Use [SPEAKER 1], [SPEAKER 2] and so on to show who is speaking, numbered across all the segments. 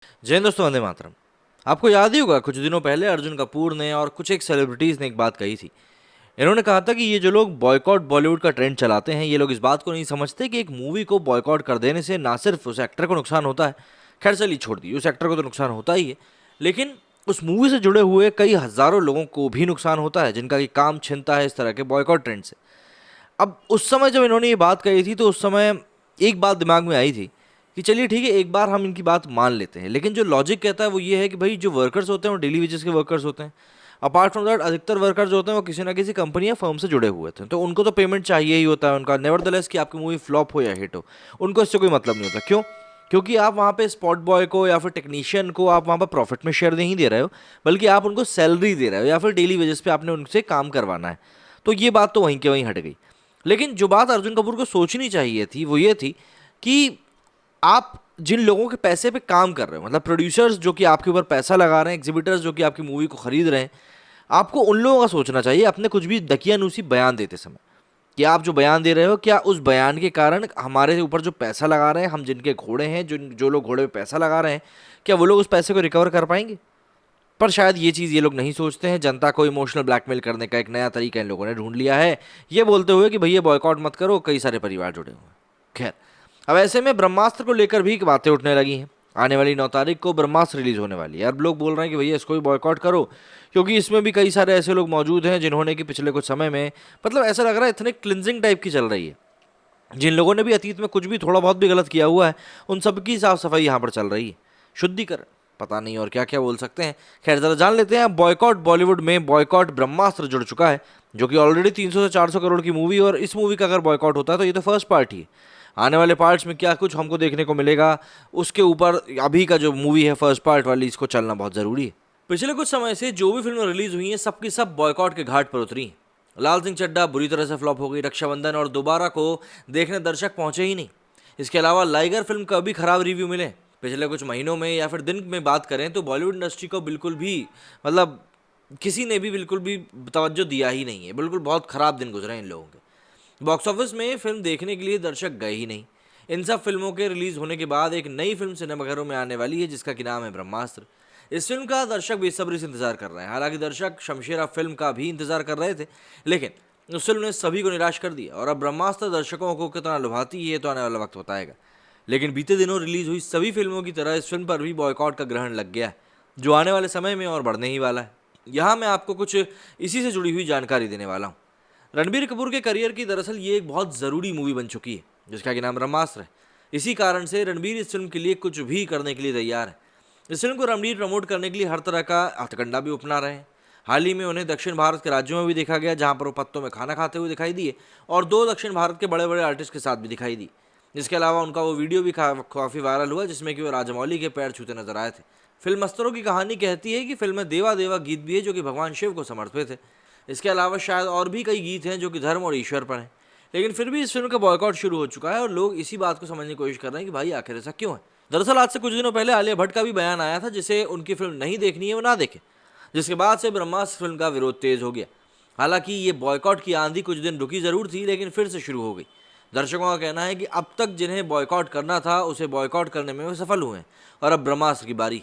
[SPEAKER 1] जय हिंद दोस्तों, वंदे मातरम। आपको याद ही होगा कुछ दिनों पहले अर्जुन कपूर ने और कुछ एक सेलिब्रिटीज ने एक बात कही थी। इन्होंने कहा था कि ये जो लोग बॉयकॉट बॉलीवुड का ट्रेंड चलाते हैं, ये लोग इस बात को नहीं समझते कि एक मूवी को बॉयकॉट कर देने से ना सिर्फ उस एक्टर को नुकसान होता है, खैर चलिए छोड़ दी, उस एक्टर को तो नुकसान होता ही है, लेकिन उस मूवी से जुड़े हुए कई हजारों लोगों को भी नुकसान होता है जिनका कि काम छिनता है इस तरह के बॉयकॉट ट्रेंड से। अब उस समय जब इन्होंने ये बात कही थी तो उस समय एक बात दिमाग में आई थी कि चलिए ठीक है, एक बार हम इनकी बात मान लेते हैं, लेकिन जो लॉजिक कहता है वो ये है कि भाई जो वर्कर्स होते हैं वो डेली वेजेस के वर्कर्स होते हैं। अपार्ट फ्रॉम दैट अधिकतर वर्कर्स जो होते हैं वो किसी ना किसी कंपनी या फर्म से जुड़े हुए थे, तो उनको तो पेमेंट चाहिए ही होता है उनका, नेवरदलेस कि आपकी मूवी फ्लॉप हो या हिट हो, उनको इससे कोई मतलब नहीं होता। क्यों? क्योंकि आप वहाँ पे स्पॉट बॉय को या फिर टेक्नीशियन को आप वहाँ पर प्रॉफिट में शेयर नहीं दे रहे हो, बल्कि आप उनको सैलरी दे रहे हो या फिर डेली वेजेस पे आपने उनसे काम करवाना है। तो ये बात तो वहीं के वहीं हट गई। लेकिन जो बात अर्जुन कपूर को सोचनी चाहिए थी वो ये थी कि आप जिन लोगों के पैसे पे काम कर रहे हो, मतलब प्रोड्यूसर्स जो कि आपके ऊपर पैसा लगा रहे हैं, एग्जीबिटर्स जो कि आपकी मूवी को खरीद रहे हैं, आपको उन लोगों का सोचना चाहिए अपने कुछ भी दकियानूसी बयान देते समय कि आप जो बयान दे रहे हो, क्या उस बयान के कारण हमारे ऊपर जो पैसा लगा रहे हैं, हम जिनके घोड़े हैं, जो जो लोग घोड़े पे पैसा लगा रहे हैं, क्या वो लोग उस पैसे को रिकवर कर पाएंगे? पर शायद ये चीज़ ये लोग नहीं सोचते हैं। जनता को इमोशनल ब्लैकमेल करने का एक नया तरीका इन लोगों ने ढूंढ लिया है, ये बोलते हुए कि भैया बॉयकॉट मत करो, कई सारे परिवार जुड़े हुए हैं। खैर, अब ऐसे में ब्रह्मास्त्र को लेकर भी बातें उठने लगी हैं। आने वाली 9 तारीख को ब्रह्मास्त्र रिलीज होने वाली है। अब लोग बोल रहे हैं कि भैया इसको भी बॉयकॉट करो, क्योंकि इसमें भी कई सारे ऐसे लोग मौजूद हैं जिन्होंने कि पिछले कुछ समय में, मतलब ऐसा लग रहा है इतने क्लिनजिंग टाइप की चल रही है, जिन लोगों ने भी अतीत में कुछ भी थोड़ा बहुत भी गलत किया हुआ है उन सबकी साफ सफाई यहाँ पर चल रही है, शुद्धिकरण, पता नहीं और क्या क्या बोल सकते हैं। खैर जरा जान लेते हैं। बॉयकॉट बॉलीवुड में बॉयकॉट ब्रह्मास्त्र जुड़ चुका है, जो कि ऑलरेडी 300 से 400 करोड़ की मूवी, और इस मूवी का अगर बॉयकॉट होता है तो ये तो फर्स्ट पार्ट ही है। आने वाले पार्ट्स में क्या कुछ हमको देखने को मिलेगा उसके ऊपर अभी का जो मूवी है फर्स्ट पार्ट वाली, इसको चलना बहुत ज़रूरी है। पिछले कुछ समय से जो भी फिल्में रिलीज हुई हैं सबकी सब बॉयकॉट के घाट पर उतरी हैं। लाल सिंह चड्ढा बुरी तरह से फ्लॉप हो गई, रक्षाबंधन और दोबारा को देखने दर्शक पहुंचे ही नहीं। इसके अलावा लाइगर फिल्म का भी खराब रिव्यू मिले। पिछले कुछ महीनों में या फिर दिन में बात करें तो बॉलीवुड इंडस्ट्री को बिल्कुल भी, मतलब किसी ने भी बिल्कुल भी तवज्जो दिया ही नहीं है। बिल्कुल बहुत खराब दिन गुजरे इन लोगों के। बॉक्स ऑफिस में फिल्म देखने के लिए दर्शक गए ही नहीं। इन सब फिल्मों के रिलीज होने के बाद एक नई फिल्म सिनेमाघरों में आने वाली है जिसका कि नाम है ब्रह्मास्त्र। इस फिल्म का दर्शक बेसब्री से इंतजार कर रहे हैं। हालांकि दर्शक शमशेरा फिल्म का भी इंतजार कर रहे थे, लेकिन उस फिल्म ने सभी को निराश कर दिया, और अब ब्रह्मास्त्र दर्शकों को कितना लुभाती है तो आने वाला वक्त बताएगा। लेकिन बीते दिनों रिलीज हुई सभी फिल्मों की तरह इस फिल्म पर भी बॉयकॉट का ग्रहण लग गया है, जो आने वाले समय में और बढ़ने ही वाला है। यहाँ मैं आपको कुछ इसी से जुड़ी हुई जानकारी देने वाला हूँ। रणबीर कपूर के करियर की दरअसल ये एक बहुत ज़रूरी मूवी बन चुकी है जिसका कि नाम ब्रह्मास्त्र है। इसी कारण से रणबीर इस फिल्म के लिए कुछ भी करने के लिए तैयार है। इस फिल्म को रणबीर प्रमोट करने के लिए हर तरह का हथकंडा भी अपना रहे हैं। हाल ही में उन्हें दक्षिण भारत के राज्यों में भी देखा गया, जहां पर वो पत्तों में खाना खाते हुए दिखाई दिए, और 2 दक्षिण भारत के बड़े बड़े आर्टिस्ट के साथ भी दिखाई दी। इसके अलावा उनका वो वीडियो भी काफ़ी वायरल हुआ जिसमें कि वो राजमौली के पैर छूते नजर आए थे। फिल्म मस्तरों की कहानी कहती है कि फिल्म में देवा देवा गीत भी है जो कि भगवान शिव को समर्पित है। इसके अलावा शायद और भी कई गीत हैं जो कि धर्म और ईश्वर पर हैं। लेकिन फिर भी इस फिल्म का बॉयकॉट शुरू हो चुका है और लोग इसी बात को समझने की कोशिश कर रहे हैं कि भाई आखिर ऐसा क्यों है। दरअसल आज से कुछ दिनों पहले आलिया भट्ट का भी बयान आया था जिसे उनकी फिल्म नहीं देखनी है वो ना देखे, जिसके बाद से ब्रह्मास्त्र फिल्म का विरोध तेज हो गया। हालांकि ये बॉयकॉट की आंधी कुछ दिन रुकी जरूर थी, लेकिन फिर से शुरू हो गई। दर्शकों का कहना है कि अब तक जिन्हें बॉयकॉट करना था उसे बॉयकॉट करने में वे सफल हुए हैं, और अब ब्रह्मास्त्र की बारी।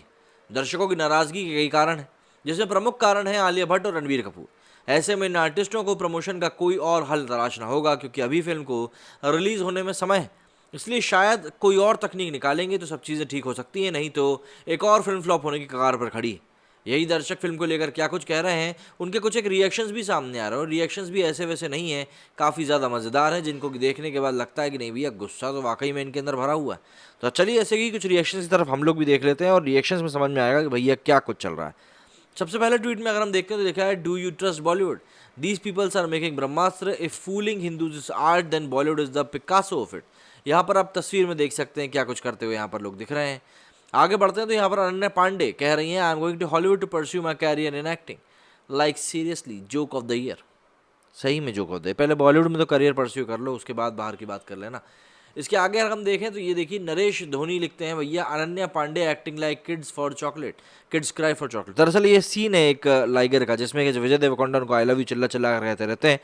[SPEAKER 1] दर्शकों की नाराजगी के कई कारण हैं, जिसमें प्रमुख कारण है आलिया भट्ट और रणबीर कपूर। ऐसे में इन आर्टिस्टों को प्रमोशन का कोई और हल तलाशना होगा, क्योंकि अभी फिल्म को रिलीज होने में समय है। इसलिए शायद कोई और तकनीक निकालेंगे तो सब चीज़ें ठीक हो सकती हैं, नहीं तो एक और फिल्म फ्लॉप होने की कगार पर खड़ी है। यही दर्शक फिल्म को लेकर क्या कुछ कह रहे हैं, उनके कुछ एक रिएक्शंस भी सामने आ रहे हैं, और रिएक्शंस भी ऐसे वैसे नहीं है, काफ़ी ज़्यादा मज़ेदार हैं, जिनको कि देखने के बाद लगता है कि नहीं भैया गुस्सा तो वाकई में इनके अंदर भरा हुआ है। तो चलिए ऐसे ही कुछ रिएक्शंस की तरफ हम लोग भी देख लेते हैं, और रिएक्शंस में समझ में आएगा कि भैया क्या कुछ चल रहा है। सबसे पहले ट्वीट में अगर हम देखते हैं तो देखा है, do you trust Bollywood? These peoples are making Brahmastra if fooling Hindus art then Bollywood is the Picasso of it. यहाँ पर आप तस्वीर में देख सकते हैं क्या कुछ करते हुए यहाँ पर लोग दिख रहे हैं। आगे बढ़ते हैं तो यहाँ पर अनन्या पांडे कह रही हैं, I am going to Hollywood to pursue my career in acting. Like seriously joke of the year. सही में जोक ऑफ द ईयर। पहले बॉलीवुड में तो करियर परस्यू कर लो, उसके बाद बाहर की बात कर लेना। इसके आगे अगर हम देखें तो ये देखिए, नरेश धोनी लिखते हैं, भैया Ananya Pandey acting like kids for chocolate, kids cry for chocolate. दरअसल ये सीन है एक लाइगर का जिसमें कि विजय देवरकोंडा उनको आई लव यू चिल्ला चिल्ला रहते रहते हैं,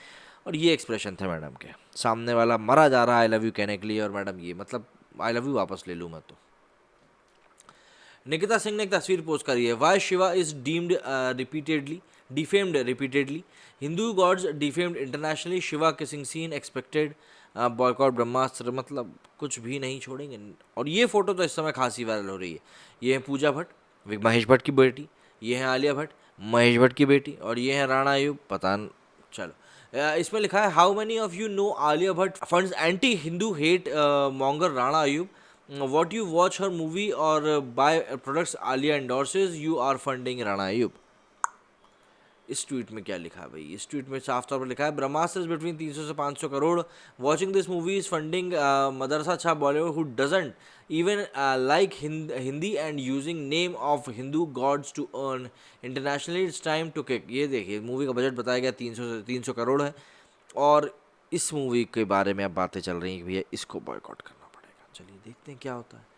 [SPEAKER 1] और ये एक्सप्रेशन थे मैडम के, सामने वाला मरा जा रहा है आई लव यू कहने के लिए, और मैडम ये मतलब आई लव यू वापस ले लूँ मैं तो। निकिता सिंह ने एक तस्वीर पोस्ट करी है। Why Shiva is deemed repeatedly defamed repeatedly, Hindu gods defamed internationally, Shiva kissing scene expected, boycott Brahmastra, मतलब कुछ भी नहीं छोड़ेंगे। और ये फोटो तो इस समय खासी वायरल हो रही है। ये है पूजा भट्ट, महेश भट्ट की बेटी, ये है आलिया भट्ट, महेश भट्ट की बेटी, और ये है राणा अयूब। पता न, चलो इसमें लिखा है how many of you know Alia Bhatt funds anti Hindu hate monger Rana Ayub, what you watch her movie or buy products Alia endorses, you are funding Rana Ayyub। इस ट्वीट में क्या लिखा है भाई? इस ट्वीट में साफ तौर पर लिखा है ब्रह्मास्त्र इज बिटवीन 300 से 500 crore, watching this movie is funding मदरसा छाप Bollywood who doesn't even like Hindi and using name of Hindu gods to earn internationally, it's time to kick. ये देखिए मूवी का बजट बताया गया 300 करोड़ है, और इस मूवी के बारे में अब बातें चल रही हैं कि भैया इसको बॉयकॉट करना। चलिए देखते हैं क्या होता है।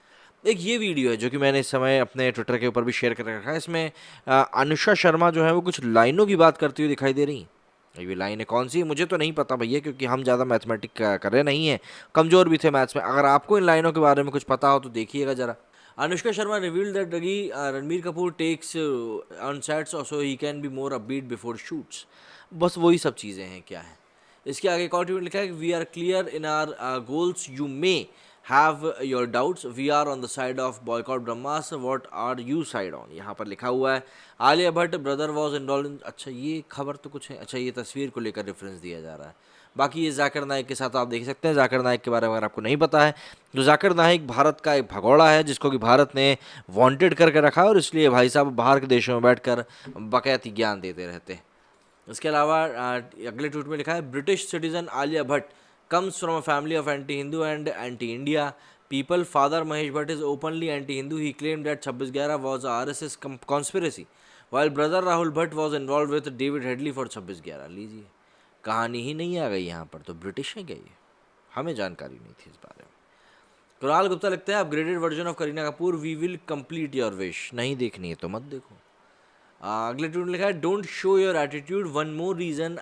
[SPEAKER 1] एक ये वीडियो है जो कि मैंने इस समय अपने ट्विटर के ऊपर भी शेयर कर रखा है। इसमें अनुष्का शर्मा जो है वो कुछ लाइनों की बात करती हुई दिखाई दे रही हैं। ये लाइनें कौन सी है मुझे तो नहीं पता भैया, क्योंकि हम ज़्यादा मैथमेटिक कर रहे नहीं हैं, कमज़ोर भी थे मैथ्स में। अगर आपको इन लाइनों के बारे में कुछ पता हो तो देखिएगा ज़रा। Anushka Sharma revealed that Ranbir Kapoor takes on sets so he can be more upbeat before shoots. बस वही सब चीज़ें हैं क्या है। इसके आगे एक और ट्वीट लिखा है we are clear in our goals, you may have your doubts, we are on the side of boycott Brahmastra, what are you side on। यहाँ पर लिखा हुआ है Alia Bhatt brother was involve in. अच्छा ये खबर तो कुछ है। अच्छा ये तस्वीर को लेकर रेफरेंस दिया जा रहा है। बाकी ये जाकिर नाइक के साथ आप देख सकते हैं। जाकिर नाइक के बारे में अगर आपको नहीं पता है तो जाकिर नाइक भारत का एक भगोड़ा है जिसको कि भारत ने वांटेड करके रखा है, और इसलिए भाई साहब बाहर के देशों में बैठकर बकैती ज्ञान देते रहते हैं। इसके अलावा अगले ट्वीट में लिखा है British citizen Alia Bhatt comes from a family of anti-Hindu and anti-India people. Father Mahesh Bhatt is openly anti-Hindu. He claimed that 26/11 was a RSS conspiracy, while brother Rahul Bhatt was involved with David Headley for 26/11। लीजिए कहानी ही नहीं आ गई यहाँ पर, तो British है क्या ये? हमें जानकारी नहीं थी इस बारे में। कुणाल गुप्ता लिखता है upgraded version of Kareena Kapoor, we will complete your wish. नहीं देखनी है तो मत देखो। अगले ट्वीट में लिखा है don't show your attitude, one more reason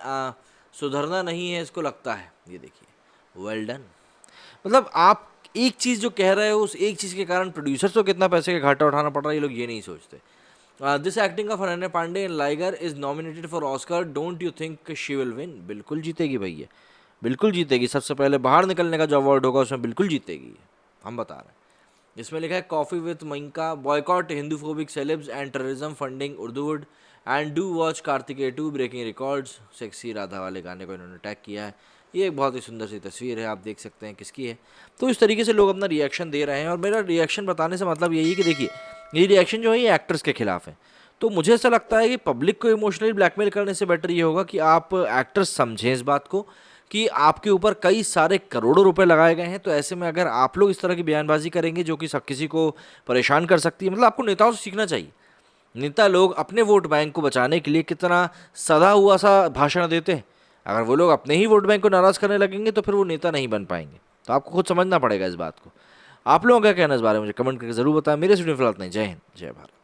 [SPEAKER 1] सुधरना नहीं है इसको लगता है। ये देखिए वेल डन। मतलब आप एक चीज़ जो कह रहे हो उस एक चीज़ के कारण प्रोड्यूसर्स को कितना पैसे का घाटा उठाना पड़ रहा है, ये लोग ये नहीं सोचते। This acting of Ananya Pandey in Liger is nominated for Oscar, don't you think she will win. बिल्कुल जीतेगी भैया, बिल्कुल जीतेगी। सबसे पहले बाहर निकलने का जो अवार्ड होगा उसमें बिल्कुल जीतेगी, हम बता रहे हैं। इसमें लिखा है coffee with Mayanka, boycott Hinduphobic celebs and terrorism funding Urduwood, and do watch Karthikeya 2 breaking records. Sexy Radha वाले गाने को इन्होंने टैग किया है। ये एक बहुत ही सुंदर सी तस्वीर है, आप देख सकते हैं किसकी है। तो इस तरीके से लोग अपना रिएक्शन दे रहे हैं, और मेरा रिएक्शन बताने से मतलब यही है कि देखिए ये रिएक्शन जो है ये एक्टर्स के खिलाफ है। तो मुझे ऐसा लगता है कि पब्लिक को इमोशनली ब्लैकमेल करने से बेटर ये होगा कि आप एक्टर्स समझें इस बात को कि आपके ऊपर कई सारे करोड़ों रुपए लगाए गए हैं। तो ऐसे में अगर आप लोग इस तरह की बयानबाजी करेंगे जो कि सब किसी को परेशान कर सकती है, मतलब आपको नेताओं से सीखना चाहिए। नेता लोग अपने वोट बैंक को बचाने के लिए कितना सधा हुआ सा भाषण देते हैं। अगर वो लोग अपने ही वोट बैंक को नाराज़ करने लगेंगे तो फिर वो नेता नहीं बन पाएंगे। तो आपको खुद समझना पड़ेगा इस बात को। आप लोगों का क्या कहना है इस बारे में मुझे कमेंट करके ज़रूर बताएं। मेरे स्टूडियो फिलहाल नहीं। जय हिंद, जय भारत।